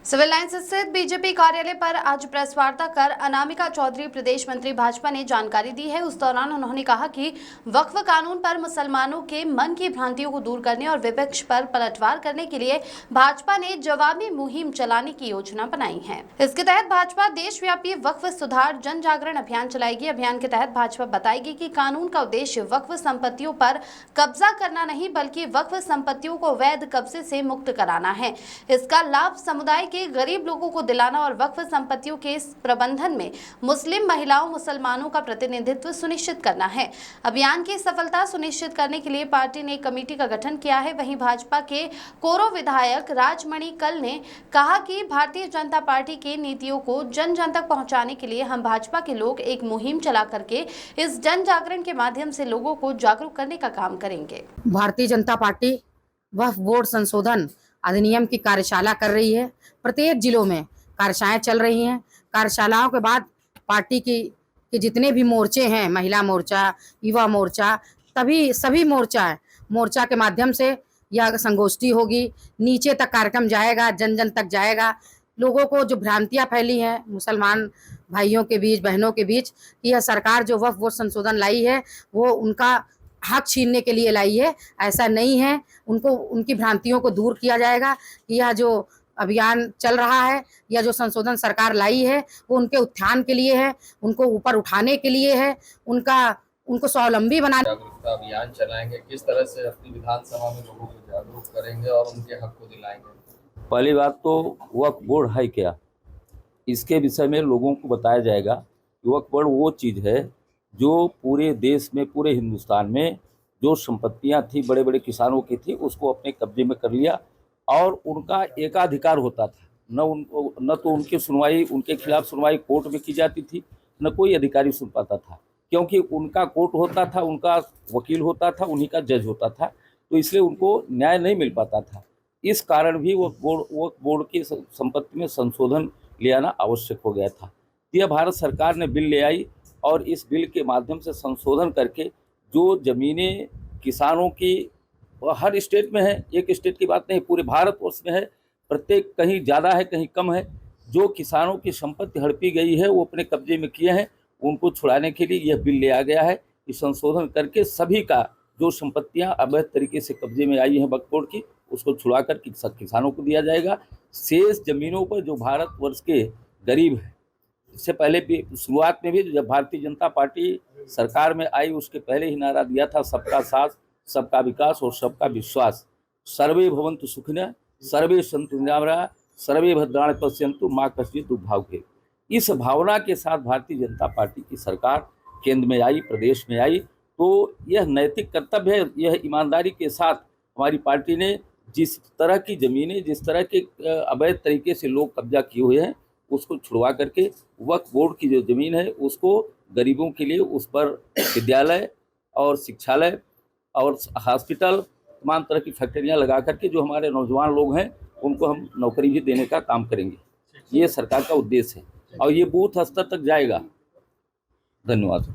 Civil lines स्थित BJP कार्यालय पर आज प्रेस वार्ता कर अनामिका चौधरी प्रदेश मंत्री भाजपा ने जानकारी दी है। उस दौरान उन्होंने कहा कि वक्फ कानून पर मुसलमानों के मन की भ्रांतियों को दूर करने और विपक्ष पर पलटवार करने के लिए भाजपा ने जवाबी मुहिम चलाने की योजना बनाई है। इसके तहत भाजपा देशव्यापी वक्फ सुधार जन जागरण अभियान चलाएगी। अभियान के तहत भाजपा बताएगी कि कानून का उद्देश्य वक्फ संपत्तियों पर कब्जा करना नहीं बल्कि वक्फ संपत्तियों को वैध कब्जे से मुक्त कराना है। इसका लाभ समुदाय के गरीब लोगों को दिलाना और वक्फ संपत्तियों के प्रबंधन में मुस्लिम महिलाओं मुसलमानों का प्रतिनिधित्व सुनिश्चित करना है। अभियान की सफलता सुनिश्चित करने के लिए पार्टी ने एक कमेटी का गठन किया है। वहीं भाजपा के कोरो विधायक राजमणि कल ने कहा कि भारतीय जनता पार्टी की नीतियों को जन जन तक पहुंचाने के लिए हम भाजपा के लोग एक मुहिम चला करके इस जन जागरण के माध्यम से लोगों को जागरूक करने का काम करेंगे। भारतीय जनता पार्टी वक्फ बोर्ड संशोधन अधिनियम की कार्यशाला कर रही है। प्रत्येक जिलों में कार्यशालाएं चल रही हैं। कार्यशालाओं के बाद पार्टी के जितने भी मोर्चे हैं, महिला मोर्चा, युवा मोर्चा, सभी मोर्चा के माध्यम से यह संगोष्ठी होगी। नीचे तक कार्यक्रम जाएगा, जन जन तक जाएगा। लोगों को जो भ्रांतियां फैली हैं मुसलमान भाइयों के बीच, बहनों के बीच, यह सरकार जो वक्फ बोर्ड संशोधन लाई है वो उनका हक छीनने के लिए लाई है, ऐसा नहीं है। उनकी भ्रांतियों को दूर किया जाएगा कि यह जो अभियान चल रहा है या जो संशोधन सरकार लाई है वो उनके उत्थान के लिए है, उनको ऊपर उठाने के लिए है, उनको स्वावलंबी बनाने। जागरूकता अभियान चलाएंगे, किस तरह से अपनी विधानसभा में लोगों को जागरूक करेंगे और उनके हक को दिलाएंगे? पहली बात तो वक्फ बोर्ड है क्या, इसके विषय में लोगों को बताया जाएगा कि वक्फ बोर्ड वो चीज़ है जो पूरे देश में, पूरे हिंदुस्तान में जो संपत्तियां थी बड़े बड़े किसानों की थी उसको अपने कब्जे में कर लिया और उनका एकाधिकार होता था। न तो उनकी सुनवाई, उनके खिलाफ सुनवाई कोर्ट में की जाती थी, न कोई अधिकारी सुन पाता था, क्योंकि उनका कोर्ट होता था, उनका वकील होता था, उन्हीं का जज होता था, तो इसलिए उनको न्याय नहीं मिल पाता था। इस कारण भी वक्फ बोर्ड की संपत्ति में संशोधन ले आना आवश्यक हो गया था। यह भारत सरकार ने बिल ले आई और इस बिल के माध्यम से संशोधन करके जो ज़मीनें किसानों की हर स्टेट में है, एक स्टेट की बात नहीं, पूरे भारतवर्ष में है, प्रत्येक कहीं ज़्यादा है कहीं कम है, जो किसानों की संपत्ति हड़पी गई है वो अपने कब्जे में किए हैं, उनको छुड़ाने के लिए यह बिल ले आ गया है कि संशोधन करके सभी का जो संपत्तियां अवैध तरीके से कब्जे में आई हैं वक्फ बोर्ड की, उसको छुड़ा कर किसानों को दिया जाएगा। शेष ज़मीनों पर जो भारतवर्ष के गरीब हैं, इससे पहले भी शुरुआत में भी जब भारतीय जनता पार्टी सरकार में आई उसके पहले ही नारा दिया था सबका साथ, सबका विकास और सबका विश्वास। सर्वे भवन्तु सुखिनः, सर्वे सन्तु निरामयाः, सर्वे भद्राणि पश्यन्तु मा कश्चित् दुर्भाग्यः। इस भावना के साथ भारतीय जनता पार्टी की सरकार केंद्र में आई, प्रदेश में आई, तो यह नैतिक कर्तव्य है, यह ईमानदारी के साथ हमारी पार्टी ने जिस तरह की ज़मीनें, जिस तरह के अवैध तरीके से लोग कब्जा किए हुए हैं उसको छुड़वा करके वक्फ बोर्ड की जो ज़मीन है उसको गरीबों के लिए उस पर विद्यालय और शिक्षालय और हॉस्पिटल, तमाम तरह की फैक्ट्रियां लगा करके जो हमारे नौजवान लोग हैं उनको हम नौकरी भी देने का काम करेंगे। ये सरकार का उद्देश्य है और ये बूथ स्तर तक जाएगा। धन्यवाद।